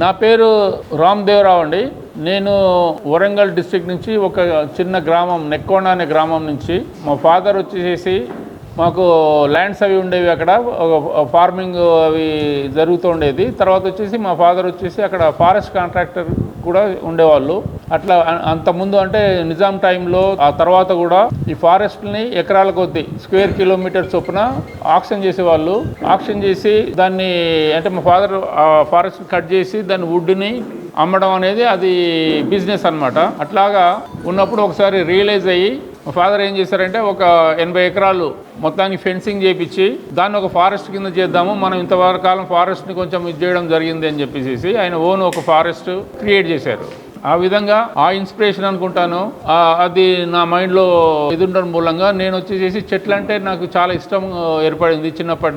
నా పేరు రామ్దేవరావు అండి. నేను వరంగల్ డిస్ట్రిక్ట్ నుంచి ఒక చిన్న గ్రామం నెక్కోణ అనే గ్రామం నుంచి, మా ఫాదర్ వచ్చేసి మాకు ల్యాండ్స్ అవి ఉండేవి, అక్కడ ఫార్మింగ్ అవి జరుగుతూ ఉండేది. తర్వాత వచ్చేసి మా ఫాదర్ వచ్చేసి అక్కడ ఫారెస్ట్ కాంట్రాక్టర్ కూడా ఉండేవాళ్ళు. అట్లా అంతకుముందు అంటే నిజాం టైంలో, ఆ తర్వాత కూడా ఈ ఫారెస్ట్ని ఎకరాల కొద్దీ స్క్వేర్ కిలోమీటర్ చొప్పున ఆక్షన్ చేసేవాళ్ళు. ఆక్షన్ చేసి దాన్ని అంటే మా ఫాదర్ ఫారెస్ట్ కట్ చేసి దాన్ని వుడ్ని అమ్మడం అనేది అది బిజినెస్ అన్నమాట. అట్లాగా ఉన్నప్పుడు ఒకసారి రియలైజ్ అయ్యి మా ఫాదర్ ఏం చేశారంటే ఒక 80 ఎకరాలు మొత్తానికి ఫెన్సింగ్ చేయించి దాన్ని ఒక ఫారెస్ట్ కింద చేద్దాము, మనం ఇంతవరకు కాలం ఫారెస్ట్ని కొంచెం ఇది చేయడం జరిగింది అని చెప్పేసి ఆయన ఓన్ ఒక ఫారెస్ట్ క్రియేట్ చేశారు. ఆ విధంగా ఆ ఇన్స్పిరేషన్ అనుకుంటాను, అది నా మైండ్లో ఇది ఉండడం మూలంగా నేను వచ్చేసి చెట్లు అంటే నాకు చాలా ఇష్టం ఏర్పడింది. చిన్నప్పటి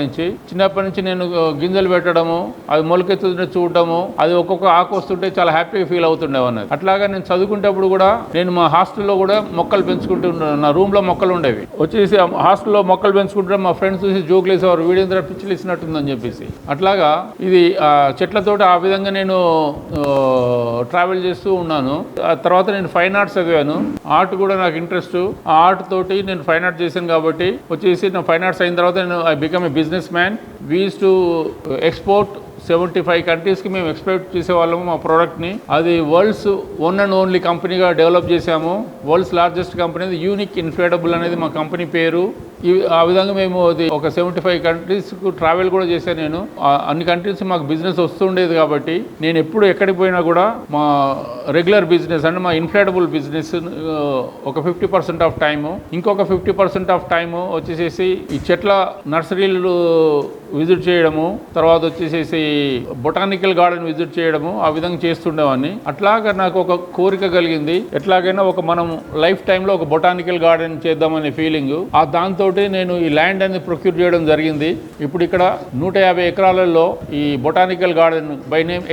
నుంచి నేను గింజలు పెట్టడము, అది మొలకెత్తుతుంటే చూడటము, అది ఒక్కొక్క ఆకు వస్తుంటే చాలా హ్యాపీగా ఫీల్ అవుతుండేవన్నది. అట్లాగా నేను చదువుకునేటప్పుడు కూడా నేను మా హాస్టల్లో కూడా మొక్కలు పెంచుకుంటున్నాను. నా రూమ్లో మొక్కలు ఉండేవి. వచ్చేసి హాస్టల్లో మొక్కలు పెంచుకుంటే మా ఫ్రెండ్స్ చూసి జోకులు వేసేవారు, వీడేంద్ర పిచ్చిలు ఇచ్చినట్టుందని చెప్పేసి. అట్లాగా ఇది చెట్లతోటి ఆ విధంగా నేను ట్రావెల్ చేస్తూ ఉన్నాను. ఆ తర్వాత నేను ఫైన్ ఆర్ట్స్ చదివాను. ఆర్ట్ కూడా నాకు ఇంట్రెస్ట్. ఆ ఆర్ట్ తోటి నేను ఫైన్ ఆర్ట్ చేశాను కాబట్టి వచ్చేసి నా ఫైన్ ఆర్ట్స్ అయిన తర్వాత నేను I become a businessman. We used to export 75 కంట్రీస్కి మేము ఎక్స్పోర్ట్ చేసేవాళ్ళము మా ప్రోడక్ట్ని. అది వరల్డ్స్ వన్ అండ్ ఓన్లీ కంపెనీగా డెవలప్ చేశాము. World's largest company unique inflatable అనేది మా కంపెనీ పేరు. ఆ విధంగా మేము అది ఒక 75 కంట్రీస్కు ట్రావెల్ కూడా చేశాను నేను. అన్ని కంట్రీస్ మాకు బిజినెస్ వస్తుండేది కాబట్టి నేను ఎప్పుడు ఎక్కడికి పోయినా కూడా మా రెగ్యులర్ బిజినెస్ అంటే మా ఇన్ఫ్లేటబుల్ బిజినెస్ ఒక 50% ఆఫ్ టైము, ఇంకొక 50% ఆఫ్ టైము వచ్చేసేసి ఈ చెట్ల నర్సరీలు విజిట్ చేయడము, తర్వాత వచ్చేసేసి బొటానికల్ గార్డెన్ విజిట్ చేయడము, ఆ విధంగా చేస్తుండేవాడిని. అట్లాగా నాకు ఒక కోరిక కలిగింది, ఎట్లాగైనా మనం లైఫ్ టైంలో ఒక బొటానికల్ గార్డెన్ చేద్దామనే ఫీలింగ్. దాంతో నేను ఈ ల్యాండ్ అనేది ప్రొక్యూర్ చేయడం జరిగింది. ఇప్పుడు ఇక్కడ 150 ఎకరాలలో ఈ botanical garden by name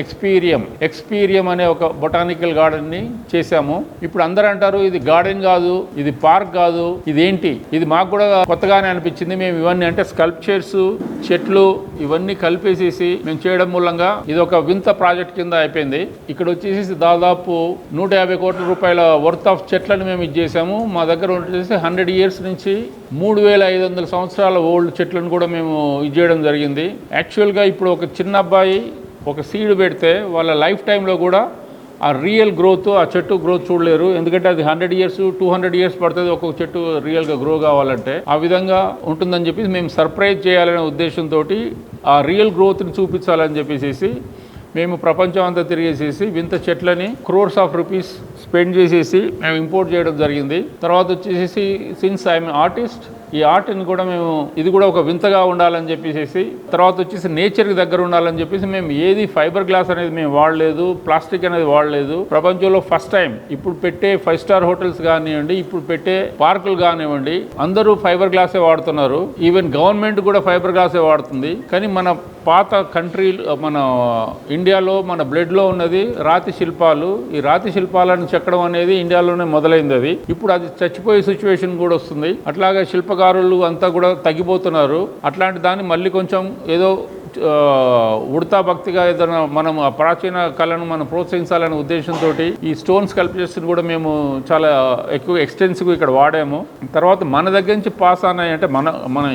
Experium అనే ఒక బొటానికల్ గార్డెన్ ని చేశాము. ఇప్పుడు అందరూ అంటారు ఇది గార్డెన్ కాదు, ఇది పార్క్ కాదు, ఇదేంటి? ఇది మాకు కూడా కొత్తగానే అనిపించింది. మేము ఇవన్నీ అంటే స్కల్ప్చర్స్, చెట్లు ఇవన్నీ కలిపేసేసి మేము చేయడం మూలంగా ఇది ఒక వింత ప్రాజెక్ట్ కింద అయిపోయింది. ఇక్కడ వచ్చేసి దాదాపు 150 కోట్ల రూపాయల వర్త్ ఆఫ్ చెట్లను మేము ఇది చేసాము. మా దగ్గర వచ్చేసి 100 ఇయర్స్ నుంచి 3500 సంవత్సరాల ఓల్డ్ చెట్లను కూడా మేము ఇది చేయడం జరిగింది. యాక్చువల్గా ఇప్పుడు ఒక చిన్న అబ్బాయి ఒక సీడ్ పెడితే వాళ్ళ లైఫ్ టైంలో కూడా ఆ రియల్ గ్రోత్, ఆ చెట్టు గ్రోత్ చూడలేరు. ఎందుకంటే అది 100 ఇయర్స్ 200 ఇయర్స్ పడుతుంది ఒక్కొక్క చెట్టు రియల్గా గ్రో కావాలంటే. ఆ విధంగా ఉంటుందని చెప్పేసి మేము సర్ప్రైజ్ చేయాలనే ఉద్దేశంతో ఆ రియల్ గ్రోత్ని చూపించాలని చెప్పేసి మేము ప్రపంచం అంతా తిరిగేసేసి వింత చెట్లని క్రోర్స్ ఆఫ్ రూపీస్ స్పెండ్ చేసేసి మేము ఇంపోర్ట్ చేయడం జరిగింది. తర్వాత వచ్చేసి సిన్స్ ఐఎమ్ ఆర్టిస్ట్, ఈ ఆర్ట్ని కూడా మేము ఇది కూడా ఒక వింతగా ఉండాలని చెప్పేసి, తర్వాత వచ్చేసి నేచర్కి దగ్గర ఉండాలని చెప్పేసి మేము ఏది ఫైబర్ గ్లాస్ అనేది మేము వాడలేదు, ప్లాస్టిక్ అనేది వాడలేదు. ప్రపంచంలో ఫస్ట్ టైం ఇప్పుడు పెట్టే 5 స్టార్ హోటల్స్ కానివ్వండి, ఇప్పుడు పెట్టే పార్కులు కానివ్వండి, అందరూ ఫైబర్ గ్లాసే వాడుతున్నారు. ఈవెన్ గవర్నమెంట్ కూడా ఫైబర్ గ్లాసే వాడుతుంది. కానీ మన పాత కంట్రీ, మన ఇండియాలో మన బ్లడ్లో ఉన్నది రాతి శిల్పాలు. ఈ రాతి శిల్పాలను చెక్కడం అనేది ఇండియాలోనే మొదలైంది. అది ఇప్పుడు అది చచ్చిపోయే సిచ్యువేషన్ కూడా వస్తుంది. అట్లాగే శిల్పకారులు అంతా కూడా తగ్గిపోతున్నారు. అట్లాంటి దాన్ని మళ్ళీ కొంచెం ఏదో ఉడతా భక్తిగా ఏదైనా మనం ఆ ప్రాచీన కళను మనం ప్రోత్సహించాలనే ఉద్దేశంతో ఈ స్టోన్ స్కల్ప్చర్స్ని కూడా మేము చాలా ఎక్కువ ఎక్స్టెన్సివ్గా ఇక్కడ వాడాము. తర్వాత మన దగ్గర నుంచి పాస్ అన్నాయి అంటే మన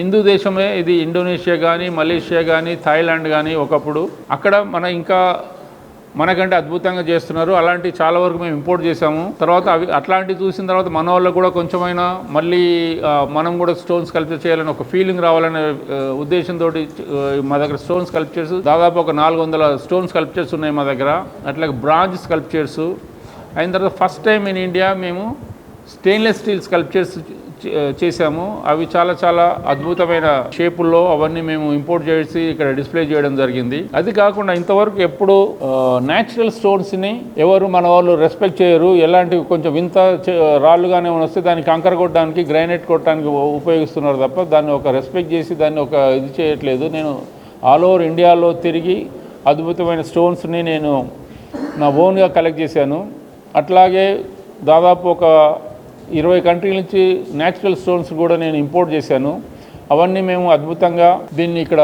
హిందూ దేశమే ఇది. ఇండోనేషియా కానీ, మలేషియా కానీ, థాయిలాండ్ కానీ ఒకప్పుడు అక్కడ ఇంకా మనకంటే అద్భుతంగా చేస్తున్నారు. అలాంటి చాలా వరకు మేము ఇంపోర్ట్ చేసాము. తర్వాత అవి అట్లాంటివి చూసిన తర్వాత మన వాళ్ళకు కూడా కొంచెమైనా మళ్ళీ మనం కూడా స్టోన్ స్కల్ప్చర్ చేయాలని ఒక ఫీలింగ్ రావాలనే ఉద్దేశంతో మా దగ్గర స్టోన్ స్కల్ప్చర్స్ దాదాపు ఒక 400 స్టోన్ స్కల్ప్చర్స్ ఉన్నాయి మా దగ్గర. అట్లాగే బ్రాంజ్ స్కల్ప్చర్స్ అయిన తర్వాత ఫస్ట్ టైం ఇన్ ఇండియా మేము స్టెయిన్లెస్ స్టీల్ స్కల్ప్చర్స్ చేసాము. అవి చాలా చాలా అద్భుతమైన షేపుల్లో అవన్నీ మేము ఇంపోర్ట్ చేసి ఇక్కడ డిస్ప్లే చేయడం జరిగింది. అది కాకుండా ఇంతవరకు ఎప్పుడు న్యాచురల్ స్టోన్స్ని ఎవరు మన వాళ్ళు రెస్పెక్ట్ చేయరు. ఎలాంటి కొంచెం వింత రాళ్ళుగానే వస్తే దాన్ని కంకర కొట్టడానికి, గ్రానైట్ కొట్టడానికి ఉపయోగిస్తున్నారు తప్ప దాన్ని ఒక రెస్పెక్ట్ చేసి దాన్ని ఒక ఇది చేయట్లేదు. నేను ఆల్ ఓవర్ ఇండియాలో తిరిగి అద్భుతమైన స్టోన్స్ని నేను నా ఓన్గా కలెక్ట్ చేశాను. అట్లాగే దాదాపు ఒక 20 కంట్రీల నుంచి న్యాచురల్ స్టోన్స్ కూడా నేను ఇంపోర్ట్ చేశాను. అవన్నీ మేము అద్భుతంగా దీన్ని ఇక్కడ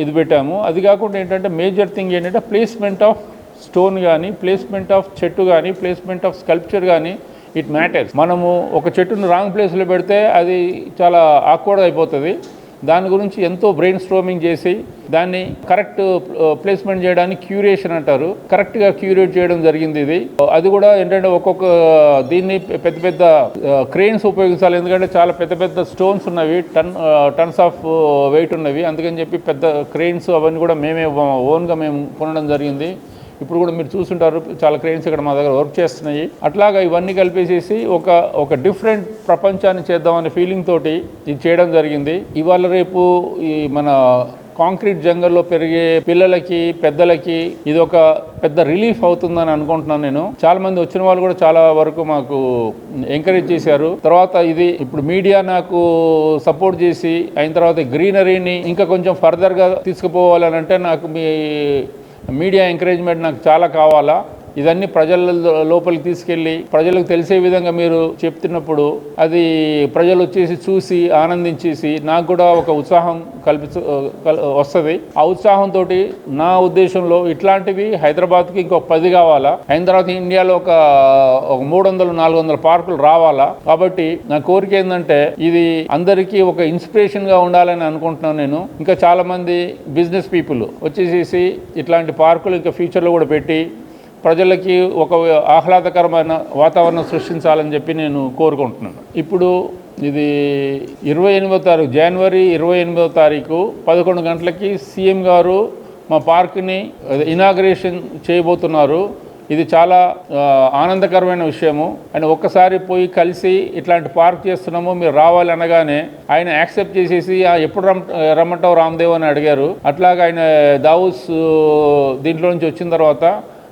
ఇది పెట్టాము. అది కాకుండా ఏంటంటే మేజర్ థింగ్ ఏంటంటే ప్లేస్మెంట్ ఆఫ్ స్టోన్ కానీ, ప్లేస్మెంట్ ఆఫ్ చెట్టు కానీ, ప్లేస్మెంట్ ఆఫ్ స్కల్ప్చర్ కానీ, ఇట్ మ్యాటర్స్. మనము ఒక చెట్టును రాంగ్ ప్లేస్లో పెడితే అది చాలా ఆక్వర్డ్ అయిపోతుంది. దాని గురించి ఎంతో బ్రెయిన్ స్ట్రోమింగ్ చేసి దాన్ని కరెక్ట్ ప్లేస్మెంట్ చేయడానికి క్యూరేషన్ అంటారు, కరెక్ట్గా క్యూరేట్ చేయడం జరిగింది. అది కూడా ఏంటంటే ఒక్కొక్క దీన్ని పెద్ద పెద్ద క్రెయిన్స్ ఉపయోగించాలి, ఎందుకంటే చాలా పెద్ద పెద్ద స్టోన్స్ ఉన్నవి, టన్స్ ఆఫ్ వెయిట్ ఉన్నవి. అందుకని చెప్పి పెద్ద క్రెయిన్స్ అవన్నీ కూడా మేమే ఓన్గా మేము కొనడం జరిగింది. ఇప్పుడు కూడా మీరు చూస్తుంటారు చాలా క్రెయిన్స్ ఇక్కడ మా దగ్గర వర్క్ చేస్తున్నాయి. అట్లాగా ఇవన్నీ కలిపేసేసి ఒక డిఫరెంట్ ప్రపంచాన్ని చేద్దామనే ఫీలింగ్ తోటి ఇది చేయడం జరిగింది. ఇవాళ రేపు ఈ మన కాంక్రీట్ జంగల్లో పెరిగే పిల్లలకి, పెద్దలకి ఇది ఒక పెద్ద రిలీఫ్ అవుతుందని అనుకుంటున్నాను నేను. చాలా మంది వచ్చిన వాళ్ళు కూడా చాలా వరకు మాకు ఎంకరేజ్ చేశారు. తర్వాత ఇది ఇప్పుడు మీడియా నాకు సపోర్ట్ చేసి అయిన తర్వాత గ్రీనరీని ఇంకా కొంచెం ఫర్దర్గా తీసుకుపోవాలని అంటే నాకు మీ మీడియా ఎంకరేజ్మెంట్ నాకు చాలా కావాలా. ఇదన్నీ ప్రజల లోపలికి తీసుకెళ్ళి ప్రజలకు తెలిసే విధంగా మీరు చెప్తున్నప్పుడు అది ప్రజలు వచ్చేసి చూసి ఆనందించేసి నాకు కూడా ఒక ఉత్సాహం వస్తుంది. ఆ ఉత్సాహంతో నా ఉద్దేశంలో ఇట్లాంటివి హైదరాబాద్కి ఇంకొక 10 కావాలా. అయిన తర్వాత ఇండియాలో ఒక 300-400 పార్కులు రావాలా. కాబట్టి నా కోరిక ఏంటంటే ఇది అందరికీ ఒక ఇన్స్పిరేషన్గా ఉండాలని అనుకుంటున్నాను నేను. ఇంకా చాలా మంది బిజినెస్ పీపుల్ వచ్చేసేసి ఇట్లాంటి పార్కులు ఇంకా ఫ్యూచర్లో కూడా పెట్టి ప్రజలకి ఒక ఆహ్లాదకరమైన వాతావరణం సృష్టించాలని చెప్పి నేను కోరుకుంటున్నాను. ఇప్పుడు ఇది 28వ తారీఖు, జనవరి 28వ తారీఖు 11 గంటలకి సీఎం గారు మా పార్క్ని ఇనాగ్రేషన్ చేయబోతున్నారు. ఇది చాలా ఆనందకరమైన విషయము. ఆయన ఒక్కసారి పోయి కలిసి ఇట్లాంటి పార్క్ చేస్తున్నాము మీరు రావాలి అనగానే ఆయన యాక్సెప్ట్ చేసేసి ఎప్పుడు రమ్మంటావు రామ్దేవ్ అని అడిగారు. అట్లాగా ఆయన దావూస్ దీంట్లో నుంచి వచ్చిన తర్వాత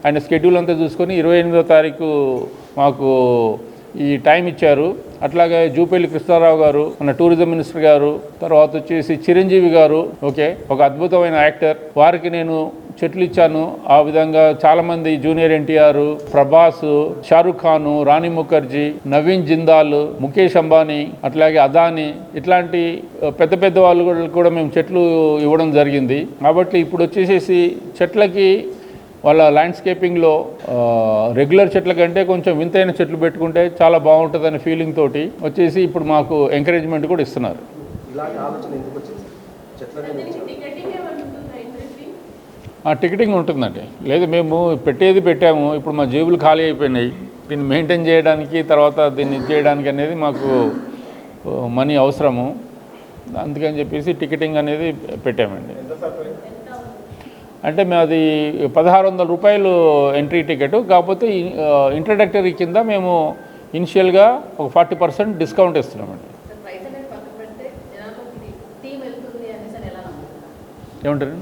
ఆయన స్కెడ్యూల్ అంతా చూసుకొని 28వ తారీఖు మాకు ఈ టైం ఇచ్చారు. అట్లాగే జూపల్లి కృష్ణారావు గారు మన టూరిజం మినిస్టర్ గారు, తర్వాత వచ్చేసి చిరంజీవి గారు, ఓకే ఒక అద్భుతమైన యాక్టర్, వారికి నేను చెట్లు ఇచ్చాను. ఆ విధంగా చాలామంది జూనియర్ ఎన్టీఆర్, ప్రభాస్, షారుఖ్ ఖాన్, రాణి ముఖర్జీ, నవీన్ జిందాల్, ముఖేష్ అంబానీ, అట్లాగే అదానీ ఇట్లాంటి పెద్ద పెద్ద వాళ్ళు కూడా మేము చెట్లు ఇవ్వడం జరిగింది. కాబట్టి ఇప్పుడు వచ్చేసేసి చెట్లకి వాళ్ళ ల్యాండ్స్కేపింగ్లో రెగ్యులర్ చెట్ల కంటే కొంచెం వింతైన చెట్లు పెట్టుకుంటే చాలా బాగుంటుందనే ఫీలింగ్ తోటి వచ్చేసి ఇప్పుడు మాకు ఎంకరేజ్మెంట్ కూడా ఇస్తున్నారు. టికెటింగ్ ఉంటుందండి. లేదు మేము పెట్టాము. ఇప్పుడు మా జేబులు ఖాళీ అయిపోయినాయి. దీన్ని మెయింటైన్ చేయడానికి తర్వాత దీన్ని చేయడానికి అనేది మాకు మనీ అవసరము. అందుకని చెప్పేసి టికెటింగ్ అనేది పెట్టామండి. అంటే అది 1600 రూపాయలు ఎంట్రీ టికెట్. కాకపోతే ఇంట్రడక్టరీ కింద మేము ఇనిషియల్గా ఒక 40% డిస్కౌంట్ ఇస్తున్నామండి. ఏమంటారు?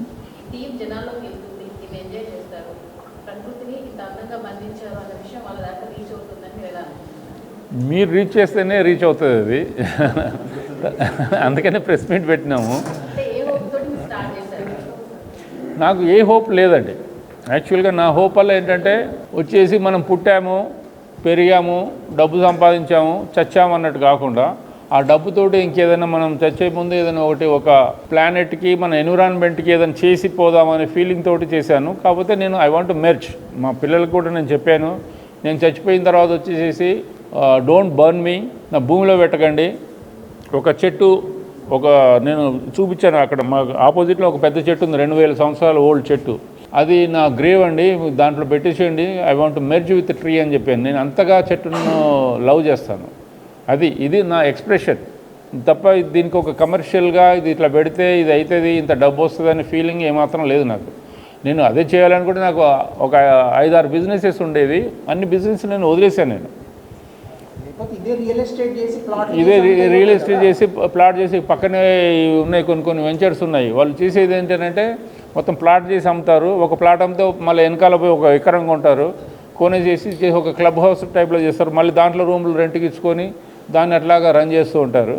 మీరు రీచ్ చేస్తేనే రీచ్ అవుతుంది అది. అందుకనే ప్రెస్ మీట్ పెట్టినాము. నాకు ఏ హోప్ లేదండి. యాక్చువల్గా నా హోప్ వల్ల ఏంటంటే వచ్చేసి మనం పుట్టాము, పెరిగాము, డబ్బు సంపాదించాము, చచ్చాము అన్నట్టు కాకుండా ఆ డబ్బుతోటి ఇంకేదైనా మనం చచ్చే ముందు ఏదైనా ఒక ప్లానెట్కి మన ఎన్విరాన్మెంట్కి ఏదైనా చేసి పోదామనే ఫీలింగ్ తోటి చేశాను. కాకపోతే నేను ఐ వాంట్ టు మెర్జ్. మా పిల్లలకు కూడా నేను చెప్పాను, నేను చచ్చిపోయిన తర్వాత వచ్చేసేసి డోంట్ బర్న్ మీ, నా భూమిలో పెట్టకండి. ఒక చెట్టు నేను చూపించాను అక్కడ మా ఆపోజిట్లో ఒక పెద్ద చెట్టు ఉంది, 2000 సంవత్సరాల ఓల్డ్ చెట్టు. అది నా గ్రేవ్ అండి, దాంట్లో పెట్టేసేయండి. I want to merge with tree అని చెప్పాను. నేను అంతగా చెట్టును లవ్ చేస్తాను. ఇది నా ఎక్స్ప్రెషన్ తప్ప దీనికి ఒక కమర్షియల్గా ఇది ఇట్లా పెడితే ఇది అవుతుంది, ఇంత డబ్బు వస్తుంది అనే ఫీలింగ్ ఏమాత్రం లేదు నాకు. నేను అదే చేయాలనుకుంటే నాకు ఒక 5-6 బిజినెసెస్ ఉండేవి. అన్ని బిజినెస్ నేను వదిలేశాను. నేను ఇదే రియల్ ఎస్టేట్ చేసి ప్లాట్ చేసి పక్కనే ఉన్నాయి కొన్ని వెంచర్స్ ఉన్నాయి. వాళ్ళు చేసేది ఏంటంటే మొత్తం ప్లాట్ చేసి అమ్ముతారు. ఒక ప్లాట్ అమ్మితే మళ్ళీ వెనకాల పోయి ఒక ఎకరం కొంటారు, చేసి ఒక క్లబ్ హౌస్ టైప్లో చేస్తారు. మళ్ళీ దాంట్లో రూములు రెంట్కి ఇచ్చుకొని దాన్ని అట్లాగా రన్ చేస్తూ ఉంటారు.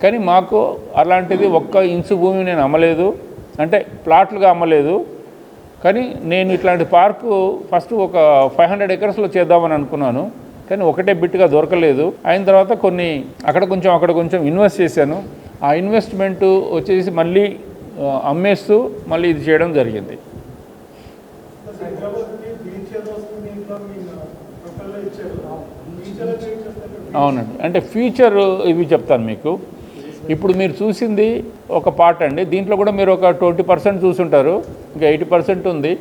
కానీ మాకు అలాంటిది 1 ఇంచు భూమి నేను అమ్మలేదు, అంటే ప్లాట్లుగా అమ్మలేదు. కానీ నేను ఇట్లాంటి పార్కు ఫస్ట్ ఒక 500 ఎకర్స్లో చేద్దామని అనుకున్నాను. కానీ ఒకటే బిట్గా దొరకలేదు. అయిన తర్వాత కొన్ని అక్కడ కొంచెం ఇన్వెస్ట్ చేశాను. ఆ ఇన్వెస్ట్మెంట్ వచ్చేసి మళ్ళీ అమ్మేస్తూ మళ్ళీ ఇది చేయడం జరిగింది. అవునండి, అంటే ఫ్యూచర్ ఇవి చెప్తాను మీకు. ఇప్పుడు మీరు చూసింది ఒక పార్ట్ అండి, దీంట్లో కూడా మీరు ఒక 20% చూసుంటారు, ఇంకా 80% ఉంది.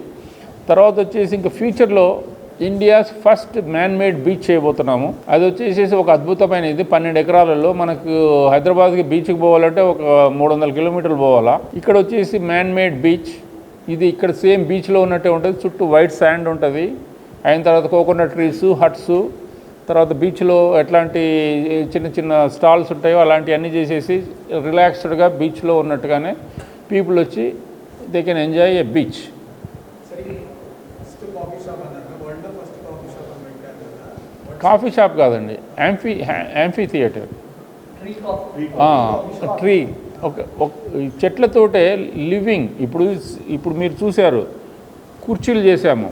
తర్వాత వచ్చేసి ఇంకా ఫ్యూచర్లో India's first man made beach చేయబోతున్నాము. అది వచ్చేసి ఒక అద్భుతమైనది. 12 ఎకరాలలో మనకు హైదరాబాద్కి బీచ్కి పోవాలంటే ఒక 300 కిలోమీటర్లు పోవాలా. ఇక్కడ వచ్చేసి మ్యాన్ మేడ్ బీచ్. ఇది ఇక్కడ సేమ్ బీచ్లో ఉన్నట్టే ఉంటుంది, చుట్టూ వైట్ శాండ్ ఉంటుంది. అయిన తర్వాత కోకోనట్ ట్రీస్, హట్స్, తర్వాత బీచ్లో ఎట్లాంటి చిన్న చిన్న స్టాల్స్ ఉంటాయో అలాంటివన్నీ చేసేసి రిలాక్స్డ్గా బీచ్లో ఉన్నట్టుగానే పీపుల్ వచ్చి they can enjoy A beach. Coffee shop కాదండి, యాంఫీ థియేటర్. ట్రీ ఒక చెట్లతోటే లివింగ్. ఇప్పుడు మీరు చూశారు కుర్చీలు చేశాము,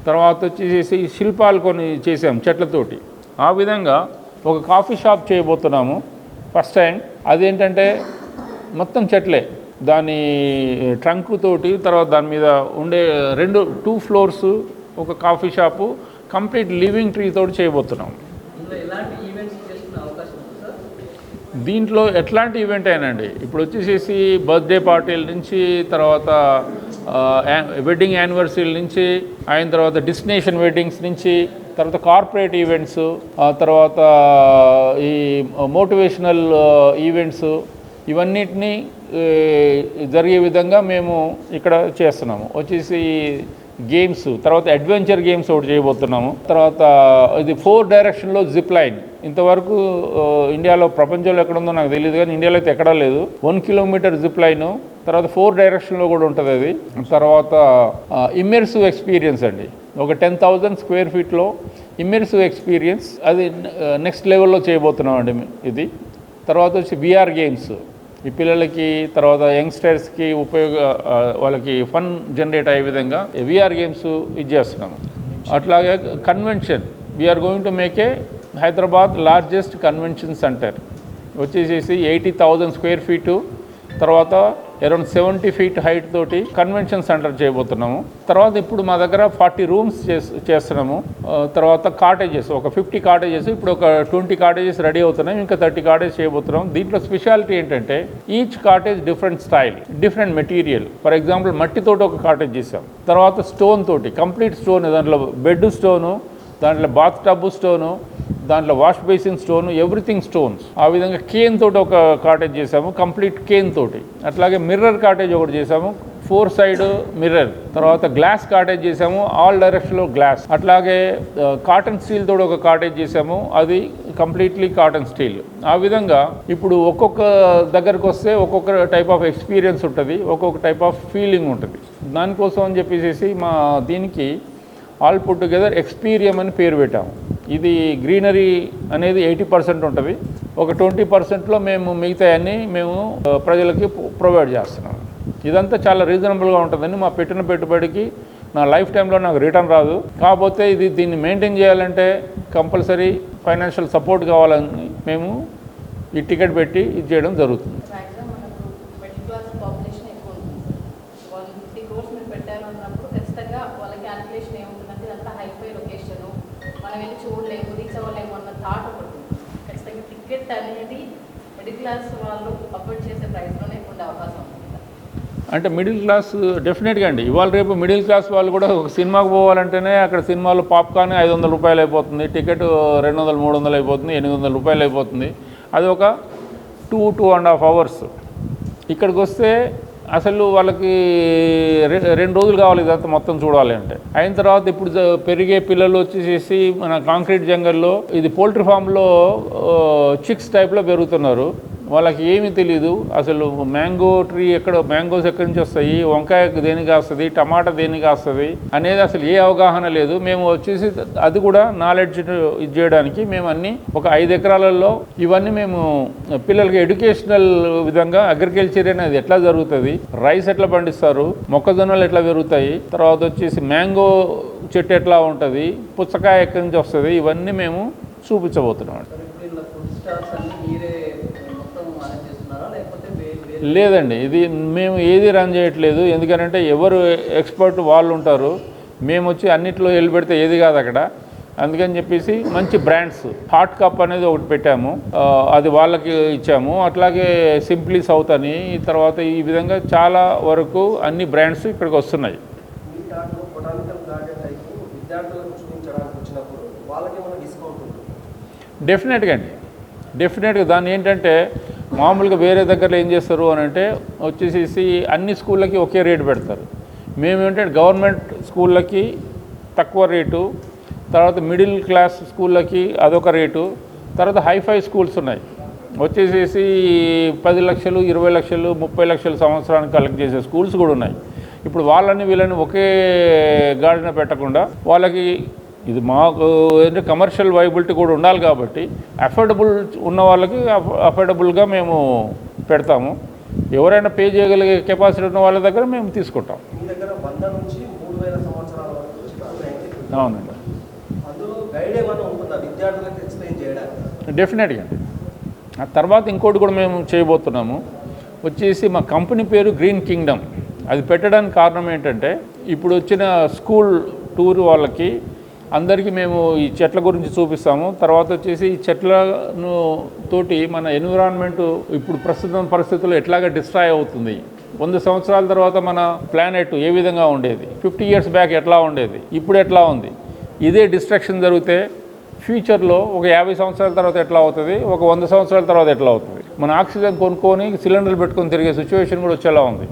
తర్వాత వచ్చేసి శిల్పాలు కొన్ని చేసాము చెట్లతోటి. ఆ విధంగా ఒక కాఫీ షాప్ చేయబోతున్నాము ఫస్ట్ టైం. అదేంటంటే మొత్తం చెట్లే, దాని ట్రంక్ తోటి, తర్వాత దాని మీద ఉండే 2 ఫ్లోర్స్ ఒక coffee shop complete living tree తోటి చేయబోతున్నాము. దీంట్లో ఎట్లాంటి ఈవెంట్ అయినండి, ఇప్పుడు వచ్చేసేసి బర్త్డే పార్టీల నుంచి, తర్వాత వెడ్డింగ్ యానివర్సరీల నుంచి, అయిన తర్వాత డెస్టినేషన్ వెడ్డింగ్స్ నుంచి, తర్వాత కార్పొరేట్ ఈవెంట్స్, తర్వాత ఈ మోటివేషనల్ ఈవెంట్స్, ఇవన్నిటినీ జరిగే విధంగా మేము ఇక్కడ చేస్తున్నాము. వచ్చేసి గేమ్స్, తర్వాత అడ్వెంచర్ గేమ్స్ ఒకటి చేయబోతున్నాము. తర్వాత ఇది 4 డైరెక్షన్లో జిప్ లైన్. ఇంతవరకు ఇండియాలో, ప్రపంచంలో ఎక్కడ ఉందో నాకు తెలియదు, కానీ ఇండియాలో అయితే ఎక్కడా లేదు. 1 కిలోమీటర్ జిప్ లైను, తర్వాత 4 డైరెక్షన్లో కూడా ఉంటుంది అది. తర్వాత ఇమ్మర్సివ్ ఎక్స్పీరియన్స్ అండి, ఒక 10,000 స్క్వేర్ ఫీట్లో ఇమ్మర్సివ్ ఎక్స్పీరియన్స్, అది నెక్స్ట్ లెవెల్లో చేయబోతున్నాం అండి ఇది. తర్వాత వచ్చి విఆర్ గేమ్స్, ఈ పిల్లలకి తర్వాత యంగ్స్టర్స్కి వాళ్ళకి ఫన్ జనరేట్ అయ్యే విధంగా విఆర్ గేమ్స్ ఇది చేస్తున్నాము. అట్లాగే convention, we are going to make a Hyderabad largest convention centre. వచ్చేసేసి 80,000 స్క్వేర్ ఫీటు, తర్వాత అరౌండ్ 70 ఫీట్ హైట్ తోటి కన్వెన్షన్ సెంటర్ చేయబోతున్నాము. తర్వాత ఇప్పుడు మా దగ్గర 40 రూమ్స్ చేస్తున్నాము. తర్వాత కాటేజెస్, ఒక 50 కాటేజెస్, ఇప్పుడు ఒక 20 కాటేజెస్ రెడీ అవుతున్నాయి, ఇంకా 30 కాటేజ్ చేయబోతున్నాం. దీంట్లో స్పెషాలిటీ ఏంటంటే each cottage different style, different material. For example మట్టితోటి ఒక కాటేజ్ చేసాం, తర్వాత స్టోన్ తోటి కంప్లీట్ స్టోన్, దాంట్లో బెడ్ స్టోను, దాంట్లో బాత్ టబ్ స్టోను, దాంట్లో wash basin stone, everything stones. ఆ విధంగా కేన్ తోటి ఒక కాటేజ్ చేసాము, కంప్లీట్ కేన్ తోటి. అట్లాగే మిర్రర్ కాటేజ్ ఒకటి చేసాము, 4 సైడ్ మిర్రర్. తర్వాత గ్లాస్ కాటేజ్ చేసాము, ఆల్ డైరెక్షన్లో గ్లాస్. అట్లాగే కాటన్ స్టీల్ తోటి ఒక కాటేజ్ చేసాము, అది కంప్లీట్లీ కాటన్ స్టీల్. ఆ విధంగా ఇప్పుడు ఒక్కొక్క దగ్గరకు వస్తే ఒక్కొక్క టైప్ ఆఫ్ ఎక్స్పీరియన్స్ ఉంటుంది, ఒక్కొక్క టైప్ ఆఫ్ ఫీలింగ్ ఉంటుంది. దానికోసం అని చెప్పేసి మా దీనికి ఆల్ పుట్ టుగెదర్ ఎక్స్పీరియం అని పేరు పెట్టాము. ఇది గ్రీనరీ అనేది 80% ఉంటుంది, ఒక 20%లో మేము మిగతాయన్నీ మేము ప్రజలకి ప్రొవైడ్ చేస్తున్నాము. ఇదంతా చాలా రీజనబుల్గా ఉంటుందని, మా పెట్టిన పెట్టుబడికి నా లైఫ్ టైంలో నాకు రిటర్న్ రాదు. కాకపోతే దీన్ని మెయింటైన్ చేయాలంటే కంపల్సరీ ఫైనాన్షియల్ సపోర్ట్ కావాలని మేము ఈ టికెట్ పెట్టి ఇది చేయడం జరుగుతుంది. అంటే మిడిల్ క్లాస్ డెఫినెట్గా అండి, ఇవాళ రేపు మిడిల్ క్లాస్ వాళ్ళు కూడా ఒక సినిమాకి పోవాలంటేనే అక్కడ సినిమాలో పాప్కార్న్ 500 రూపాయలు అయిపోతుంది, టికెట్ 200-300 అయిపోతుంది, 800 రూపాయలు అయిపోతుంది. అది ఒక 2-2.5 అవర్స్. ఇక్కడికి వస్తే అసలు వాళ్ళకి 2 రోజులు కావాలి ఇదంతా మొత్తం చూడాలి అంటే. అయిన తర్వాత ఇప్పుడు పెరిగే పిల్లలు వచ్చేసి మన కాంక్రీట్ జంగల్లో, ఇది పోల్ట్రీ ఫామ్లో చిక్స్ టైప్లో పెరుగుతున్నారు. వాళ్ళకి ఏమీ తెలీదు అసలు, మ్యాంగో ట్రీ మ్యాంగోస్ ఎక్కడి నుంచి వస్తాయి, వంకాయ దేనికి వస్తుంది, టమాటా దేనికి వస్తుంది అనేది అసలు ఏ అవగాహన లేదు. మేము వచ్చేసి అది కూడా నాలెడ్జ్ ఇది చేయడానికి మేము అన్నీ ఒక 5 ఎకరాలలో ఇవన్నీ మేము పిల్లలకి ఎడ్యుకేషనల్ విధంగా అగ్రికల్చర్ అనేది ఎట్లా జరుగుతుంది, రైస్ ఎట్లా పండిస్తారు, మొక్కజొన్నలు ఎట్లా పెరుగుతాయి, తర్వాత వచ్చేసి మ్యాంగో చెట్టు ఎట్లా ఉంటుంది, పుచ్చకాయ ఎక్కడి నుంచి వస్తుంది, ఇవన్నీ మేము చూపించబోతున్నాం. లేదండి, ఇది మేము ఏది రన్ చేయట్లేదు. ఎందుకంటే ఎవరు ఎక్స్పర్ట్ వాళ్ళు ఉంటారు, మేము వచ్చి అన్నిట్లో వెళ్ళి పెడితే ఏది కాదు అక్కడ. అందుకని చెప్పేసి మంచి బ్రాండ్స్, హాట్ కప్ అనేది ఒకటి పెట్టాము, అది వాళ్ళకి ఇచ్చాము. అట్లాగే సింప్లీ సౌత్ అని, తర్వాత ఈ విధంగా చాలా వరకు అన్ని బ్రాండ్స్ ఇక్కడికి వస్తున్నాయి. డెఫినెట్గా అండి, డెఫినెట్గా. దాన్ని ఏంటంటే మామూలుగా వేరే దగ్గరలో ఏం చేస్తారు అని అంటే వచ్చేసేసి అన్ని స్కూళ్ళకి ఒకే రేటు పెడతారు. మేమేంటంటే గవర్నమెంట్ స్కూళ్ళకి తక్కువ రేటు, తర్వాత మిడిల్ క్లాస్ స్కూళ్ళకి అదొక రేటు, తర్వాత హైఫై స్కూల్స్ ఉన్నాయి వచ్చేసేసి 10 లక్షలు, 20 లక్షలు, 30 లక్షలు సంవత్సరానికి కలెక్ట్ చేసే స్కూల్స్ కూడా ఉన్నాయి. ఇప్పుడు వాళ్ళని వీళ్ళని ఒకే గాడిన పెట్టకుండా వాళ్ళకి ఇది మాకు ఏంటంటే కమర్షియల్ వైబిలిటీ కూడా ఉండాలి కాబట్టి అఫోర్డబుల్ ఉన్న వాళ్ళకి అఫోర్డబుల్గా మేము పెడతాము. ఎవరైనా పే చేయగలిగే కెపాసిటీ ఉన్న వాళ్ళ దగ్గర మేము తీసుకుంటాం. అవునండి, డెఫినెట్గా. ఆ తర్వాత ఇంకోటి కూడా మేము చేయబోతున్నాము వచ్చేసి మా కంపెనీ పేరు గ్రీన్ కింగ్డమ్. అది పెట్టడానికి కారణం ఏంటంటే ఇప్పుడు వచ్చిన స్కూల్ టూర్ వాళ్ళకి అందరికీ మేము ఈ చెట్ల గురించి చూపిస్తాము. తర్వాత వచ్చేసి ఈ చెట్లను తోటి మన ఎన్విరాన్మెంట్ ఇప్పుడు ప్రస్తుతం పరిస్థితుల్లో ఎట్లాగా డిస్ట్రాయ్ అవుతుంది, 100 సంవత్సరాల తర్వాత మన ప్లానెట్ ఏ విధంగా ఉండేది, 50 ఇయర్స్ బ్యాక్ ఎట్లా ఉండేది, ఇప్పుడు ఎట్లా ఉంది, ఇదే డిస్ట్రక్షన్ జరిగితే ఫ్యూచర్లో ఒక 50 సంవత్సరాల తర్వాత ఎట్లా అవుతుంది, ఒక 100 సంవత్సరాల తర్వాత ఎట్లా అవుతుంది. మన ఆక్సిజన్ కొనుక్కొని సిలిండర్లు పెట్టుకొని తిరిగే సిచ్యువేషన్ కూడా వచ్చేలా ఉంది.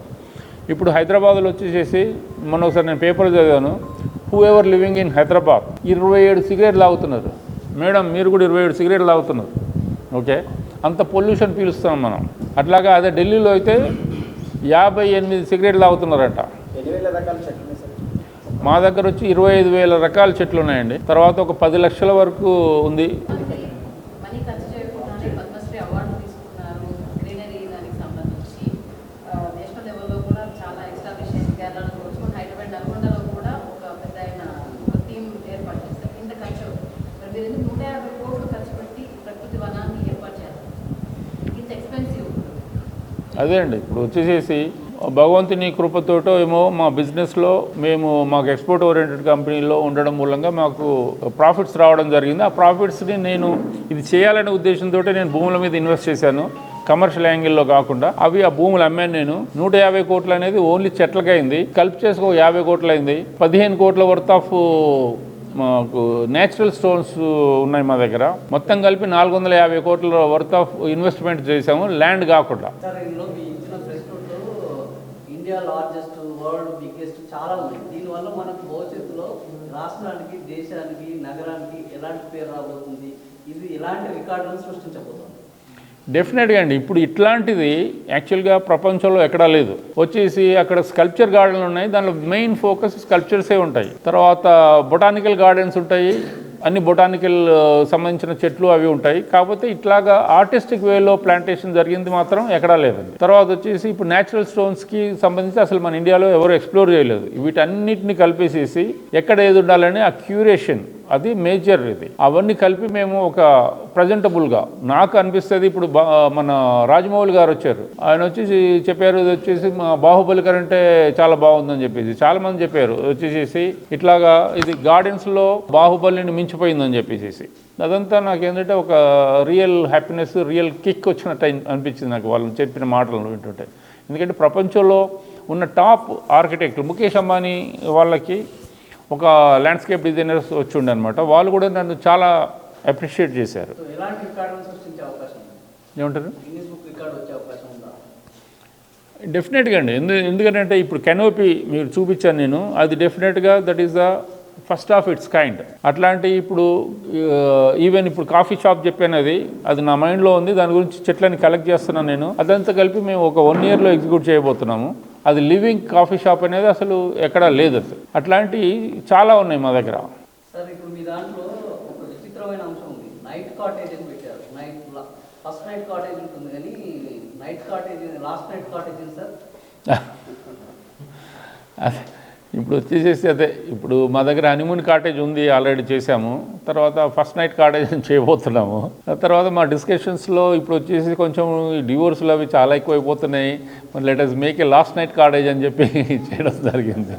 ఇప్పుడు హైదరాబాద్లో వచ్చేసేసి మొన్న ఒకసారి నేను పేపర్ చదివాను, who ever living in Hyderabad 27 సిగరెట్లు తాగుతున్నారు. మేడం మీరు కూడా 27 సిగరెట్లు తాగుతున్నారు. ఓకే, అంత పొల్యూషన్ పీలుస్తున్నాం మనం. అట్లాగా అదే ఢిల్లీలో అయితే 58 సిగరెట్లు తాగుతున్నారట. మా దగ్గర వచ్చి 25,000 రకాల చెట్లు ఉన్నాయండి. తర్వాత ఒక 10 లక్షల వరకు ఉంది. అదే అండి, ఇప్పుడు వచ్చేసేసి భగవంతుని కృపతోటో ఏమో మా బిజినెస్లో మాకు ఎక్స్పోర్ట్ ఓరియంటెడ్ కంపెనీలో ఉండడం మూలంగా మాకు ప్రాఫిట్స్ రావడం జరిగింది. ఆ ప్రాఫిట్స్ని నేను ఇది చేయాలనే ఉద్దేశంతో నేను భూముల మీద ఇన్వెస్ట్ చేశాను, కమర్షియల్ యాంగిల్లో కాకుండా. ఆ భూములు అమ్మాను నేను. 150 కోట్లు అనేది ఓన్లీ చెట్లకి అయింది. కలిపి చేసుకో 50 కోట్లు అయింది. 15 కోట్ల వర్త్ ఆఫ్ మాకు న్యాచురల్ స్టోన్స్ ఉన్నాయి మా దగ్గర. మొత్తం కలిపి 450 కోట్ల వర్త్ ఆఫ్ ఇన్వెస్ట్మెంట్ చేసాము, ల్యాండ్ కాకుండా. ఇండియా లార్జెస్ట్, వరల్డ్ బిగ్గెస్ట్ చాలా ఉన్నాయి. దీనివల్ల మనకు భవిష్యత్తులో రాష్ట్రానికి, దేశానికి, నగరానికి ఎలాంటి పేరు రాబోతుంది, ఇది ఎలాంటి రికార్డులను సృష్టించబోతుంది? డెఫినెట్గా అండి. ఇప్పుడు ఇట్లాంటిది యాక్చువల్గా ప్రపంచంలో ఎక్కడా లేదు. వచ్చేసి అక్కడ స్కల్ప్చర్ గార్డెన్లు ఉన్నాయి, దానిలో మెయిన్ ఫోకస్ స్కల్ప్చర్సే ఉంటాయి. తర్వాత బొటానికల్ గార్డెన్స్ ఉంటాయి, అన్ని బొటానికల్ సంబంధించిన చెట్లు అవి ఉంటాయి. కాకపోతే ఇట్లాగా ఆర్టిస్టిక్ వేలో ప్లాంటేషన్ జరిగింది మాత్రం ఎక్కడా లేదండి. తర్వాత వచ్చేసి ఇప్పుడు న్యాచురల్ స్టోన్స్కి సంబంధించి అసలు మన ఇండియాలో ఎవరు ఎక్స్ప్లోర్ చేయలేదు. వీటన్నిటిని కలిపేసేసి ఎక్కడ ఏది ఉండాలని ఆ క్యూరేషన్, అది మేజర్. ఇది అవన్నీ కలిపి మేము ఒక ప్రజెంటబుల్గా నాకు అనిపిస్తుంది. ఇప్పుడు మన రాజమౌళి గారు వచ్చారు, ఆయన వచ్చేసి చెప్పారు ఇది వచ్చేసి మా బాహుబలి కంటే చాలా బాగుందని చెప్పేసి చాలామంది చెప్పారు. వచ్చేసేసి ఇట్లాగా ఇది గార్డెన్స్లో బాహుబలిని మించిపోయిందని చెప్పేసి. అదంతా నాకేంటంటే ఒక రియల్ హ్యాపీనెస్, రియల్ కిక్ వచ్చినట్టు అనిపించింది నాకు వాళ్ళని చెప్పిన మాటలను వింటుంటే. ఎందుకంటే ప్రపంచంలో ఉన్న టాప్ ఆర్కిటెక్ట్ ముఖేష్ అంబానీ వాళ్ళకి ఒక ల్యాండ్స్కేప్ డిజైనర్స్ వచ్చి ఉండే అనమాట. వాళ్ళు కూడా నన్ను చాలా అప్రిషియేట్ చేశారు. ఏమంటారు? డెఫినెట్గా అండి. ఎందుకంటే ఇప్పుడు కెనోపీ మీరు చూపించాను నేను, అది డెఫినెట్గా that is the first of it's kind. అట్లాంటి ఇప్పుడు ఈవెన్ ఇప్పుడు కాఫీ షాప్ చెప్పాను, అది నా మైండ్లో ఉంది. దాని గురించి చెట్లని కలెక్ట్ చేస్తున్నాను నేను. అదంతా కలిపి మేము ఒక 1 ఇయర్లో ఎగ్జిక్యూట్ చేయబోతున్నాము. అది లివింగ్ కాఫీ షాప్ అనేది అసలు ఎక్కడా లేదు. అసలు అట్లాంటివి చాలా ఉన్నాయి మా దగ్గర. సార్ ఇప్పుడు మీ దాంట్లో ఒక విచిత్రమైన అంశం ఉంది, నైట్ కాటేజ్ అని పెట్టారు. ఫస్ట్ నైట్ కాటేజ్ ఉంటుంది కానీ night cottage, last night cottage sir. ఇప్పుడు వచ్చేసేసి అదే ఇప్పుడు మా దగ్గర హనీమూన్ కాటేజ్ ఉంది, ఆల్రెడీ చేశాము. తర్వాత ఫస్ట్ నైట్ కాటేజ్ చేయబోతున్నాము. తర్వాత మా డిస్కషన్స్లో ఇప్పుడు వచ్చేసి కొంచెం డివోర్స్లు అవి చాలా ఎక్కువైపోతున్నాయి. మరి let us make a last night cottage అని చెప్పి చేయడం జరిగింది.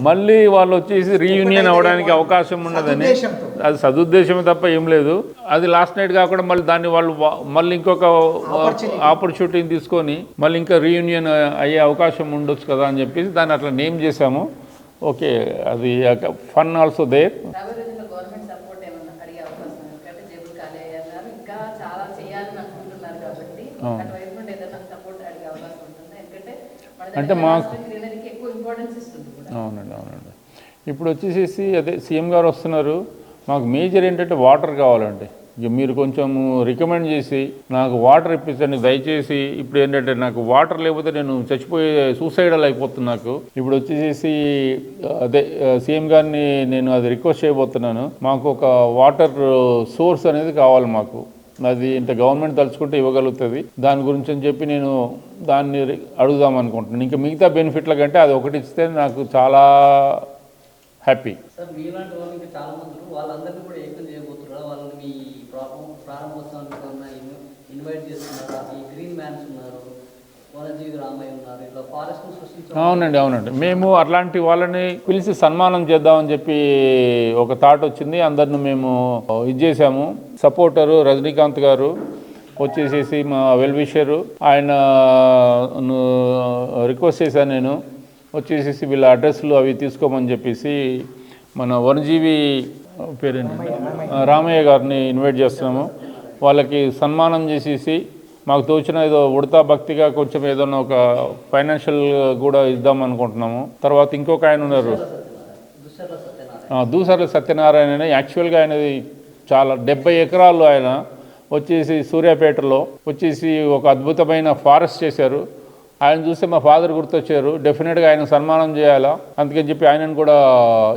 మళ్ళీ వాళ్ళు వచ్చేసి రీయూనియన్ అవ్వడానికి అవకాశం ఉన్నదని, అది సదుద్దేశమే తప్ప ఏం లేదు. అది లాస్ట్ నైట్ కాకుండా మళ్ళీ దాన్ని వాళ్ళు మళ్ళీ ఇంకొక ఆపర్చునిటీని తీసుకొని మళ్ళీ ఇంకా రీయూనియన్ అయ్యే అవకాశం ఉండొచ్చు కదా అని చెప్పేసి దాన్ని అట్లా నేమ్ చేశాము. ఓకే, అది ఫన్ ఆల్సో దేర్. అంటే మాకు అవునండి. ఇప్పుడు వచ్చేసేసి అదే సీఎం గారు వస్తున్నారు. మాకు మేజర్ ఏంటంటే వాటర్ కావాలండి. ఇక మీరు కొంచెం రికమెండ్ చేసి నాకు వాటర్ ఇప్పించండి దయచేసి. ఇప్పుడు ఏంటంటే నాకు వాటర్ లేకపోతే నేను చచ్చిపోయే సూసైడల్ అయిపోతుంది నాకు. ఇప్పుడు వచ్చేసేసి అదే సీఎం గారిని నేను అది రిక్వెస్ట్ చేయబోతున్నాను. మాకు ఒక వాటర్ సోర్స్ అనేది కావాలి మాకు. అది ఇంత గవర్నమెంట్ తలుచుకుంటే ఇవ్వగలుగుతుంది. దాని గురించి అని చెప్పి నేను దాన్ని అడుగుదాం అనుకుంటున్నాను. ఇంకా మిగతా బెనిఫిట్ల కంటే అది ఒకటి ఇస్తే నాకు చాలా హ్యాపీ. సార్ మీలాంటి వాళ్ళు ఇంకా చాలా మంది వాళ్ళందరినీ కూడా ఏకం చేయబోతున్నారు. వాళ్ళని మీ ప్రారంభోత్సవానికి ఇన్వైట్ చేస్తున్నారా? ఈ గ్రీన్ మ్యాన్స్ ఉన్నారు, వనజీవి రామయ్య ఉన్నారు, ఇట్లా ఫారెస్ట్ సృష్టించారు. అవునండి. మేము అట్లాంటి వాళ్ళని పిలిచి సన్మానం చేద్దామని చెప్పి ఒక థాట్ వచ్చింది. అందరిని మేము ఇది చేసాము. సపోర్టరు రజనీకాంత్ గారు వచ్చేసేసి మా వెల్ విషరు, ఆయన రిక్వెస్ట్ చేశాను నేను వచ్చేసేసి వీళ్ళ అడ్రస్లు అవి తీసుకోమని చెప్పేసి మన వనజీవి పేరేంటి రామయ్య గారిని ఇన్వైట్ చేస్తున్నాము. వాళ్ళకి సన్మానం చేసేసి మాకు తోచిన ఏదో ఉడతా భక్తిగా కొంచెం ఏదైనా ఒక ఫైనాన్షియల్ కూడా ఇద్దాం అనుకుంటున్నాము. తర్వాత ఇంకొక ఆయన ఉన్నారు, దూసర్ల సత్యనారాయణ. యాక్చువల్గా ఆయనది చాలా 70 ఎకరాలు ఆయన వచ్చేసి సూర్యాపేటలో వచ్చేసి ఒక అద్భుతమైన ఫారెస్ట్ చేశారు. ఆయన చూస్తే మా ఫాదర్ గుర్తొచ్చారు. డెఫినెట్గా ఆయన సన్మానం చేయాలా, అందుకని చెప్పి ఆయనను కూడా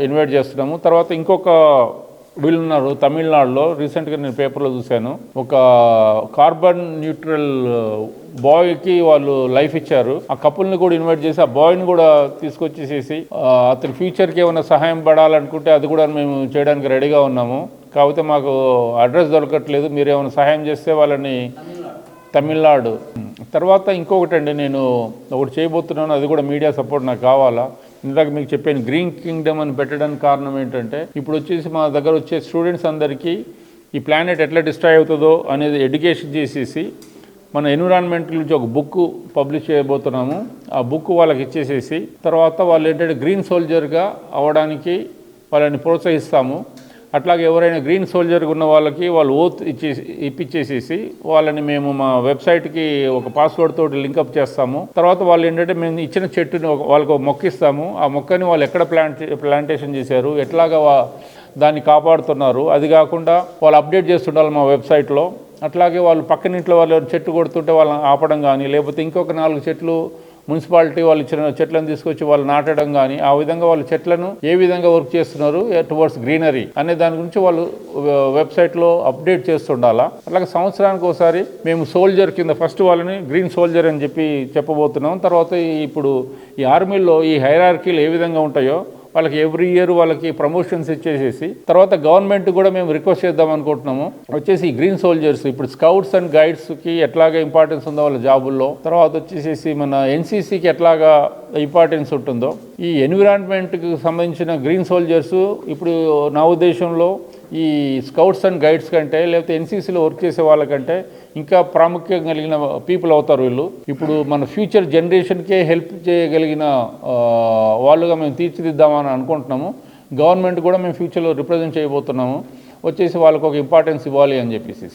ఇన్వైట్ చేస్తున్నాము. తర్వాత ఇంకొక వీళ్ళు ఉన్నారు తమిళనాడులో, రీసెంట్గా నేను పేపర్లో చూశాను. ఒక కార్బన్ న్యూట్రల్ బాయ్కి వాళ్ళు లైఫ్ ఇచ్చారు. ఆ కపుల్ని కూడా ఇన్వైట్ చేసి ఆ బాయ్ని కూడా తీసుకొచ్చేసేసి అతని ఫ్యూచర్కి ఏమైనా సహాయం పడాలనుకుంటే అది కూడా మేము చేయడానికి రెడీగా ఉన్నాము. కాకపోతే మాకు అడ్రస్ దొరకట్లేదు. మీరు ఏమైనా సహాయం చేస్తే వాళ్ళని తమిళనాడు. తర్వాత ఇంకొకటి అండి, నేను ఒకటి చేయబోతున్నాను. అది కూడా మీడియా సపోర్ట్ నాకు కావాలా. ఇందాక మీకు చెప్పాను గ్రీన్ కింగ్డమ్ అని పెట్టడానికి కారణం ఏంటంటే ఇప్పుడు వచ్చేసి మా దగ్గర వచ్చే స్టూడెంట్స్ అందరికీ ఈ ప్లానెట్ ఎట్లా డిస్ట్రాయ్ అవుతుందో అనేది ఎడ్యుకేషన్ చేసేసి మన ఎన్విరాన్మెంట్ గురించి ఒక బుక్ పబ్లిష్ చేయబోతున్నాము. ఆ బుక్ వాళ్ళకి ఇచ్చేసేసి తర్వాత వాళ్ళు ఏంటంటే గ్రీన్ సోల్జర్గా అవ్వడానికి వాళ్ళని ప్రోత్సహిస్తాము. అట్లాగే ఎవరైనా గ్రీన్ సోల్జర్గా ఉన్న వాళ్ళకి వాళ్ళు ఓత్ ఇప్పించేసేసి వాళ్ళని మేము మా వెబ్సైట్కి ఒక పాస్వర్డ్ తోటి లింకప్ చేస్తాము. తర్వాత వాళ్ళు ఏంటంటే మేము ఇచ్చిన చెట్టుని వాళ్ళకు మొక్క ఇస్తాము. ఆ మొక్కని వాళ్ళు ఎక్కడ ప్లాంటేషన్ చేశారు, ఎట్లాగా దాన్ని కాపాడుతున్నారు, అది కాకుండా వాళ్ళు అప్డేట్ చేస్తుండాలి మా వెబ్సైట్లో. అట్లాగే వాళ్ళు పక్కనింట్లో వాళ్ళు చెట్టు కొడుతుంటే వాళ్ళని ఆపడం కానీ, లేకపోతే ఇంకొక 4 చెట్లు మున్సిపాలిటీ వాళ్ళు ఇచ్చిన చెట్లను తీసుకొచ్చి వాళ్ళు నాటడం కానీ, ఆ విధంగా వాళ్ళు చెట్లను ఏ విధంగా వర్క్ చేస్తున్నారు టువర్డ్స్ గ్రీనరీ అనే దాని గురించి వాళ్ళు వెబ్సైట్లో అప్డేట్ చేస్తుండాలా. అట్లాగే సంవత్సరానికి ఒకసారి మేము సోల్జర్ కింద ఫస్ట్ వాళ్ళని గ్రీన్ సోల్జర్ అని చెప్పి చెప్పబోతున్నాం. తర్వాత ఇప్పుడు ఈ ఆర్మీలో ఈ హైరార్కీలు ఏ విధంగా ఉంటాయో వాళ్ళకి ఎవ్రీ ఇయర్ వాళ్ళకి ప్రమోషన్స్ ఇచ్చేసేసి తర్వాత గవర్నమెంట్ కూడా మేము రిక్వెస్ట్ చేద్దాం అనుకుంటున్నాము. వచ్చేసి గ్రీన్ సోల్జర్స్ ఇప్పుడు స్కౌట్స్ అండ్ గైడ్స్కి ఎట్లాగా ఇంపార్టెన్స్ ఉందో వాళ్ళ జాబుల్లో, తర్వాత వచ్చేసేసి మన ఎన్సీసీకి ఎట్లాగా ఇంపార్టెన్స్ ఉంటుందో ఈ ఎన్విరాన్మెంట్కి సంబంధించిన గ్రీన్ సోల్జర్స్ ఇప్పుడు నా ఉద్దేశంలో ఈ స్కౌట్స్ అండ్ గైడ్స్ కంటే లేకపోతే ఎన్సీసీలో వర్క్ చేసే వాళ్ళకంటే ఇంకా ప్రాముఖ్యం కలిగిన పీపుల్ అవుతారు వీళ్ళు. ఇప్పుడు మన ఫ్యూచర్ జనరేషన్కే హెల్ప్ చేయగలిగిన వాళ్ళుగా మేము తీర్చిదిద్దామని అనుకుంటున్నాము. గవర్నమెంట్ కూడా మేము ఫ్యూచర్లో రిప్రజెంట్ చేయబోతున్నాము. వచ్చేసి వాళ్ళకు ఒక ఇంపార్టెన్స్ ఇవ్వాలి అని చెప్పేసి.